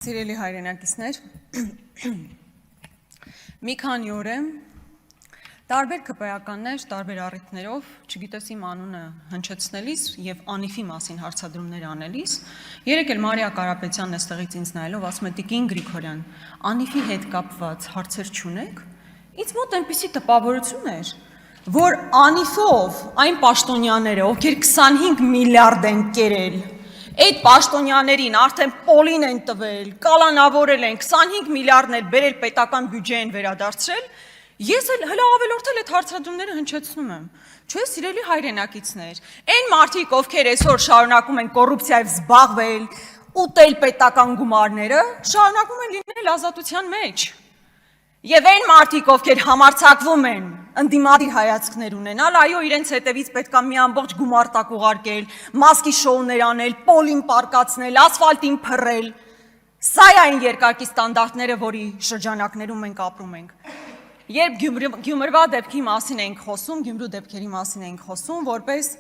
Սիրելի հայրենակիցներ, մի քանի օր է տարբեր ԿՊԵ-ականներ, տարբեր առիթներով, չգիտես իմ անունը հնչեցնելիս եւ Անիֆի մասին հարցադրումներ անելիս, երեկ էլ Մարիա Կարապետյանն էստեղից ինձ նայելով ասում է Տիկին Գրիգորյան, Անիֆի հետ կապված հարցեր չունեք, ինձ մոտ այնպիսի տպավորություն էր, որ Անիֆով այն պաշտոնյաները, ովքեր 25 միլիարդ են կերել, այդ պաշտոնյաներին արդեն պոլին են տվել, կալանավորել են, 25 միլիարդն էլ բերել պետական բյուջե են վերադարձրել, ես էլ հլա ավելորդել այդ հարցադրումները հնչեցնում եմ, չէ սիրելի հայրենակիցներ, այն մարդիկ, ովքեր այսօր շարունակում են կոռուպցիայով զբաղվել, ուտել պետական գումարները, շարունակում են լինել ազատության մեջ, եւ այն մարդիկ, ովքեր համարձակվում են ընդդիմադիր հայացքներ ունենալ, այո, իրենց հետևից պետքա մի ամբողջ գումարտակ ուղարկել, մասկի շոուներ անել, պոլին պարկացնել, ասֆալտին փռել։ Սա է այն երկակի ստանդարտները, որի շրջանակներում մենք ապրում ենք։ Երբ Գյումրվա դեպքի մասին ենք խոսում, Գյումրու դեպքերի մասին ենք խոսում, որպես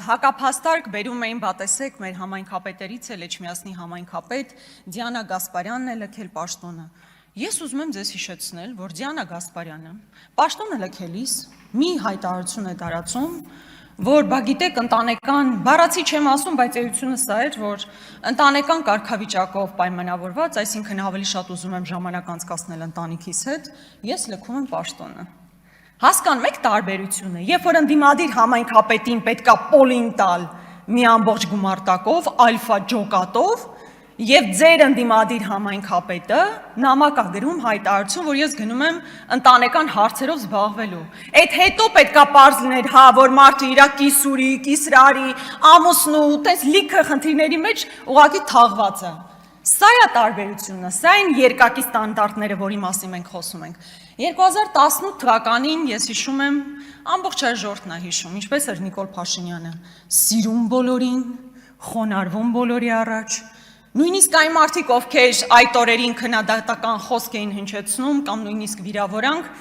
հակափաստարկ բերում էին բատեսեք մեր համայնքապետերից էլ Էջմիածնի համայնքապետ Դիանա Գասպարյանն է լքել պաշտոնը։ Ես ուզում եմ ձեզ հիշեցնել, որ Դիանա Գասպարյանը պաշտոնը լքելիս մի հայտարարություն է տարածում, որ բա գիտեք ընտանեկան, բառացի չեմ ասում, բայց էությունը սա էր, որ ընտանեկան կարգավիճակով պայմանավորված, այսինքն ավելի շատ ուզում եմ ժամանակ անցկасնել ընտանիքիս հետ, ես լքում եմ պաշտոնը։ Հասկանում եք տարբերությունը, երբ որ ընդդիմադիր համայնքապետին պետքա պոլին տալ մի ամբողջ գումարտակով, ալֆա ջոկատով, Եվ ձեր ընդդիմադիր համայնքապետը նամակ է գրում հայտարարություն, որ ես գնում եմ ընտանեկան հարցերով զբաղվելու։ Այդ հետո պետքա պարզ լիներ, հա, որ մարդը իր կիսուրի, կիսրարի, ամուսնու, տես լիքը խնդիրների մեջ ուղղակի թաղված է։ Սա է տարբերությունը, սա են երկակի ստանդարտները, որի մասին մենք խոսում ենք։ 2018 թվականին ես հիշում եմ, ամբողջ ժողովուրդն է հիշում, ինչպես էր Նիկոլ Փաշինյանը, սիրում բոլորին, խոնարհվում բոլորի առաջ Նույնիսկ այն մարդիկ, ովքեր այդ օրերին քննադատական խոսք էին հնչեցնում կամ նույնիսկ վիրավորանք,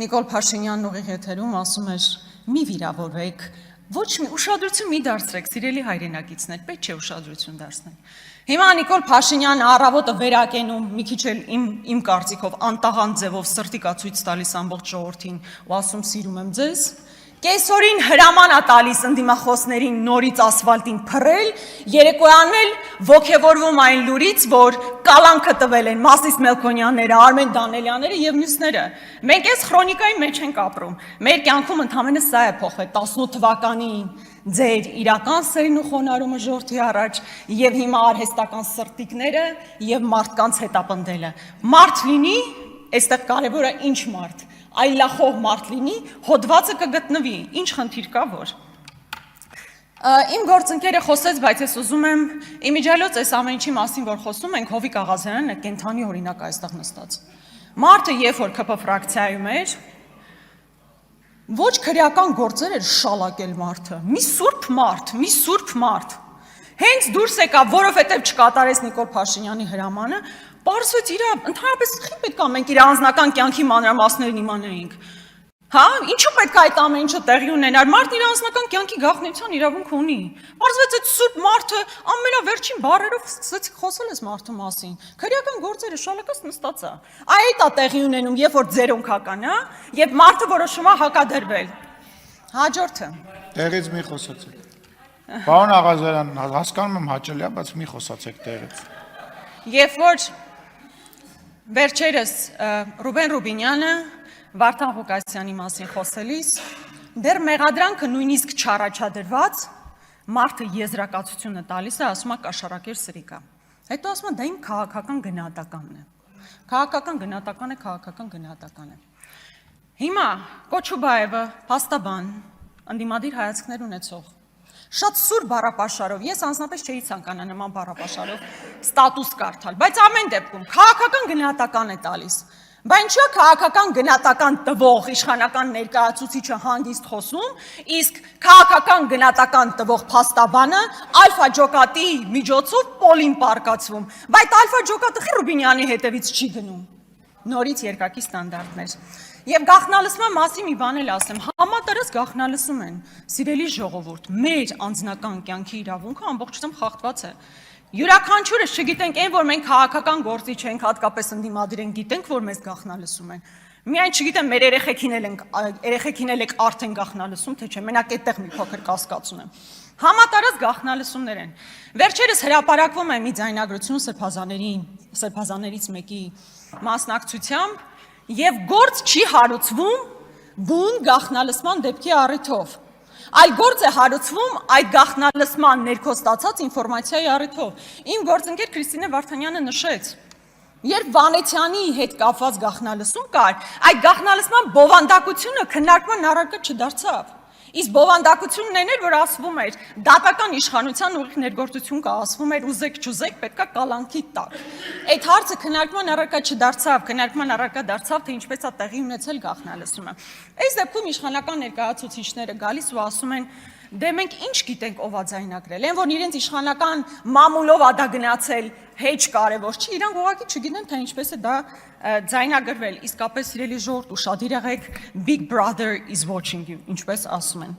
Նիկոլ Փաշինյանն ուղիղ եթերում ասում էր՝ մի վիրավորվեք, ոչ մի ուշադրություն մի դարձրեք, սիրելի հայրենակիցներ, պետք չէ ուշադրություն դարձնել։ Հիմա Նիկոլ Փաշինյանը առավոտը վերակենում, մի քիչ էլ իմ կարծիքով անտաղան ձևով սրտի կա ցույց տալիս ամբողջ ժողովրդին ու ասում սիրում եմ ձեզ։ Կեսօրին հրաման է տալիս ընդդիմախոսներին նորից ասֆալտին փռել, երեկոյան էլ ոգևորվում այն լուրից, որ կալանքը տվել են Մասիս Մելքոնյանները, Արմեն Դանելյանները եւ մյուսները։ Մենք այս քրոնիկայի մեջ ենք ապրում։ Մեր կյանքում ընդհանրապես սա է փոխվել 18 թվականին ձեր իրական սերն ու խոնարհումը ժողովրդի առաջ եւ հիմա արհեստական սրտիկները եւ մարդկանց հետապնդելը։ Մարդ լինի, այստեղ կարեւորը ինչ մարդ այլախոհ մարդ լինի, հոդվածը կգտնվի, ինչ խնդիր կա որ։ Իմ գործընկերը խոսեց, բայց ես ուզում եմ իմիջիալոց այս ամեն ինչի մասին, որ խոսում ենք, Հովիկ Աղազարյանն է կենթանի օրինակ այստեղ նստած։ Մարդը երբ որ ԿՊ ֆրակցիայում էր, ոչ քրեական գործեր էր շալակել մարդը, մի սուրբ մարդ։ Հենց դուրս եկավ, որովհետև չկատարեց Նիկոլ Փաշինյանի հրամանը, պարզվեց իր ընդհանրապես խի պետք է մենք իր անձնական կյանքի մանրամասներն իմանայինք։ Հա, ինչու պետք է այդ ամեն ինչը տեղի ունենար, մարդն իր անձնական կյանքի գաղտնիության իրավունք ունի։ Պարզվեց այդ սուրբ մարդը ամենավերջին բառերով սկսեց խոսել այս մարդու մասին։ Քրեական գործերը շալակած նստած է։ Այդ է տեղի ունենում, երբ որ ձերոնքական է, եւ մարդը որոշում է հակադրվել։ Հաջորդը։ Տեղից մի խոսացեք։ Պարոն Աղազարյան, հասկանում եմ հաճելի է, բայց մի խոսացեք տեղից։ Երբ որ վերջերս Ռուբեն Ռուբինյանը Վարդան Ղուկասյանի մասին խոսելիս, դեռ մեղադրանքը նույնիսկ չառաջադրված, մարդը եզրակացությունը տալիս է, ասում է կաշառակեր սրիկա։ Հետո ասում է դա իմ քաղաքական գնահատականն է։ Քաղաքական գնահատական է։ Հիմա Կոչուբաևը, փաստաբան, ընդդիմադիր հայացքներ ունեցող, շատ սուր բառապաշարով, ես անձնապես չէի ցանկանա նման բառապաշարով ստատուս կարդալ, բայց ամեն դեպքում քաղաքական գնահատական է տալիս։ Բայց ինչու է քաղաքական գնահատական տվող իշխանական ներկայացուցիչը հանգիստ խոսում, իսկ քաղաքական գնահատական տվող փաստաբանը ալֆա ջոկատի միջոցով պոլին պարկացվում, բայց ալֆա ջոկատը խի Ռուբինյանի հետևից չի գնում։ Նորից երկակի ստանդարտներ։ Եվ գաղտնալսման մասին մի բան էլ ասեմ, համատարած գաղտնալսում են, սիրելի ժողովուրդ, մեր անձնական կյանքի իրավունքը ամբողջությամբ խախտված է։ Յուրաքանչյուրս չգիտենք այն, որ մենք քաղաքական գործի չենք, հատկապես ընդդիմադիր ենք, գիտենք, որ մեզ գաղտնալսում են։ Միայն չգիտեմ, մեր երեխեքին էլ եք արդեն գաղտնալսում, թե չէ, մենակ այդտեղ մի փոքր կասկած ունեմ։ Համատարած գաղտնալսումներ են։ Վերջերս հրապարակվում է մի ձայնագրություն սրբազաներից մեկի մասնակցությամբ, եւ գործ չի հարուցվում բուն գաղտնալսման դեպքի առիթով։ Այլ գործ է հարուցվում այդ գաղտնալսման ներքո ստացած ինֆորմացիայի առիթով։ Իմ գործընկեր Քրիստինե Վարդանյանը նշեց, երբ Վանեցյանի հետ կապված գաղտնալսում կար, այդ գաղտնալսման բովանդակությունը քննարկման առարկա չդարձավ։ Իսկ բովանդակությունն էր, որ ասվում էր, դատական իշխանության ուղիղ ներգործություն կա, ասվում էր ուզեք չուզեք, պետքա կալանքի տակ։ Այդ հարցը քննարկման առարկա չդարձավ, քննարկման առարկա դարձավ, թե ինչպես է տեղի ունեցել գաղտնալսումը։ Այս դեպքում իշխանական ներկայացուցիչները գալիս ու ասում են, դե մենք ինչ գիտենք ով է ձայնագրել, այն որ իրենց իշխանական մամուլով ա դա գնացել, հեչ կարևոր չի, իրանք ուղղակի չգիտեն, թե ինչպես է դա ձայնագրվել, իսկապես սիրելի ժողովուրդ, ուշադիր եղեք, Big Brother is watching you, ինչպես ասում են։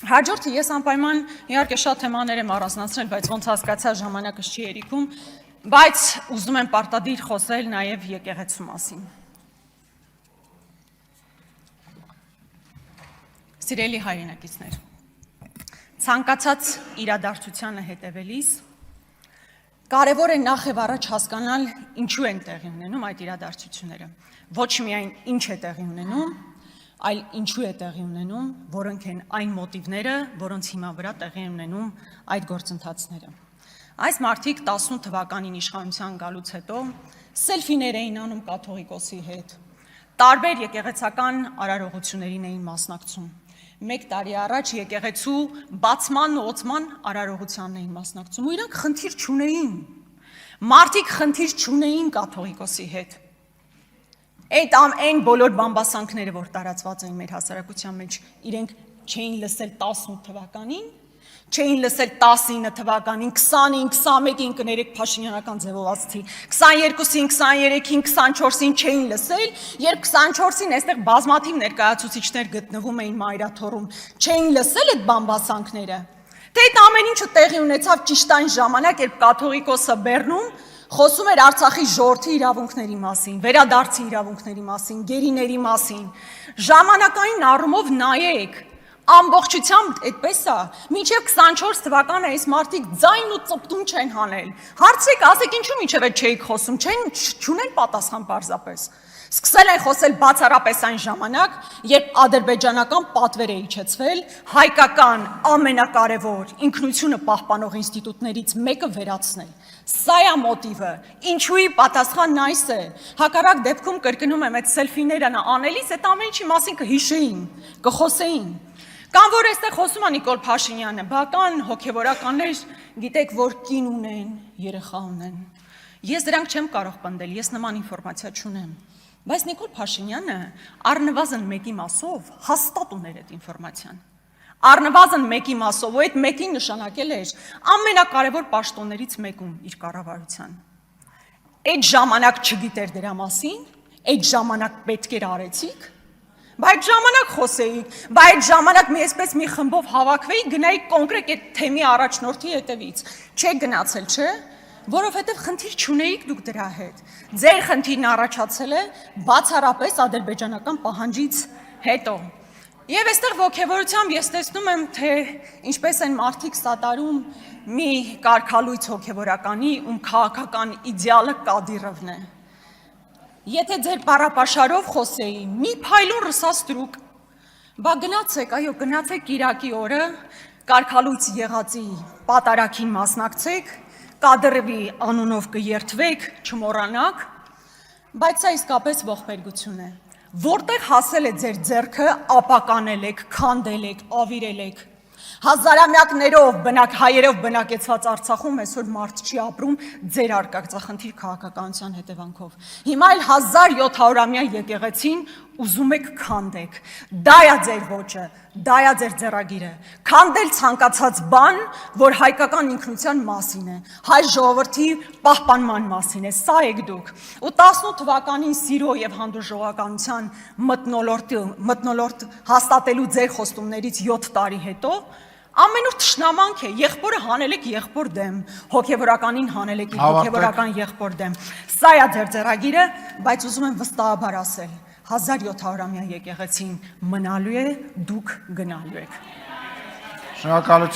Հաջորդը ես անպայման իհարկե շատ թեմաներ եմ առանձնացրել, բայց ոնց հասկացա ժամանակս չի երիքում, բայց ուզում եմ պարտադիր խոսել նաև եկեղեցու մասին։ Սիրելի հայրենակիցներ, ցանկացած իրադարձությանը հետևելիս կարևոր է նախ եւ առաջ հասկանալ ինչու են տեղի ունենում այդ իրադարձությունները։ Ոչ միայն ինչ է տեղի ունենում, այլ ինչու է տեղի ունենում, որոնք են այն մոտիվները, որոնց հիման վրա տեղի են ունենում այդ գործընթացները։ Այս մարդիկ 18 թվականին իշխանության գալուց հետո սելֆիներ էին անում կաթողիկոսի հետ, տարբեր եկեղեցական արարողություններին էին մասնակցում։ Մեկ տարի առաջ եկեղեցու բացման ու օծման արարողությանն էին մասնակցում ու իրանք խնդիր չունեին։ Մարդիկ խնդիր չունեին կաթողիկոսի հետ։ Այդ այն բոլոր բամբասանքները, որ տարածված էին մեր հասարակության մեջ, իրենք չէին լսել 18 թվականին, չէին լսել 19 թվականին, 20-ին, 21-ին կներեք Փաշինյանական ձևով ասցի, 22-ին, 23-ին, 24-ին չէին լսել, երբ 24-ին այստեղ բազմաթիվ ներկայացուցիչներ գտնվում էին մայրաթոռում, չէին լսել այդ բամբասանքները։ Թե այդ ամեն ինչը տեղի ունեցավ ճիշտ այն ժամանակ, երբ կաթողիկոսը Բեռնում խոսում էր Արցախի ժողովրդի իրավունքների մասին, վերադարձի իրավունքների մասին, գերիների մասին։ Ժամանակային առումով նայեք, ամբողջությամբ այդպես է, մինչև 24 թվականը այս մարդիկ ձայն ու ծպտուն չեն հանել։ Հարցրեք, ասեք ինչու մինչև այդ չէիք խոսում, չունեն պատասխան պարզապես։ Սկսել են խոսել բացառապես այն ժամանակ, երբ ադրբեջանական պատվեր է իջեցվել, հայկական ամենակարևոր ինքնությունը պահպանող ինստիտուտներից մեկը վերացնել։ Սա է մոտիվը, ինչուի պատասխանն այս է, հակառակ դեպքում կրկնում եմ այդ սելֆիները անելիս, այդ ամեն ինչի մասին կհիշեին, կխոսեին։ Կամ որ այստեղ խոսում է Նիկոլ Փաշինյանը, բական հոգևորականներ գիտեք, որ կին ունեն, երեխա ունեն։ Ես դրանք չեմ կարող պնդել, ես նման ինֆորմացիա չունեմ։ Բայց Նիկոլ Փաշինյանը առնվազն մեկի մասով հաստատ ուներ այդ ինֆորմացիան։ Առնվազն մեկի մասով, ու այդ մեկին նշանակել էր ամենակարևոր պաշտոններից մեկում իր կառավարության։ Այդ ժամանակ չգիտեր դրա մասին, այդ ժամանակ պետք էր արեցիք, բայց ժամանակ խոսեիք, բայց ժամանակ մի այսպես մի խմբով հավաքվեիք, գնայիք կոնկրետ այդ թեմի առաջնորդի հետևից։ Չեք գնացել, չէ՞։ Որովհետև խնդիր չունեիք դուք դրա հետ։ Ձեր խնդիրն առաջացել է բացառապես ադրբեջանական պահանջից հետո։ Եվ այստեղ ոգևորությամբ ես տեսնում եմ, թե ինչպես են մարդիկ սատարում մի կարգալույց հոգևորականի, ում քաղաքական իդեալը Կադիրովն է։ Եթե ձեր բառապաշարով խոսեի, մի փայլուն ռսաստրուկ, բա գնացեք, այո, գնացեք Կիրակի օրը, կարգալույց եղածի պատարագին մասնակցեք, Կադիրովի անունով կերթվեք, չմոռանաք, բայց սա իսկապես ողբերգություն է։ Որտեղ հասել է ձեր ձեռքը, ապականել եք, քանդել եք, ավիրել եք։ Հազարամյակներով հայերով բնակեցված Արցախում այսօր մարդ չի ապրում ձեր արկածախնդիր քաղաքականության հետևանքով։ Հիմա էլ 1700-ամյա եկեղեցին ուզում եք քանդեք։ Դա է ձեր ոճը, դա է ձեր ձեռագիրը։ Քանդել ցանկացած բան, որ հայկական ինքնության մասին է, հայ ժողովրդի պահպանման մասին է, սա եք դուք։ Ու 18 թվականին սիրո եւ հանդուրժողականության մթնոլորտ հաստատելու ձեր խոստումներից 7 տարի հետո Ամենուր թշնամանք է, եղբորը հանել եք եղբոր դեմ, հոգևորականին հանել եք հոգևորական եղբոր դեմ։ Սա է ձեր ձեռագիրը, բայց ուզում եմ վստահաբար ասել, 1700-ամյա եկեղեցին մնալու է, դուք գնալու եք։ Շնորհակալություն։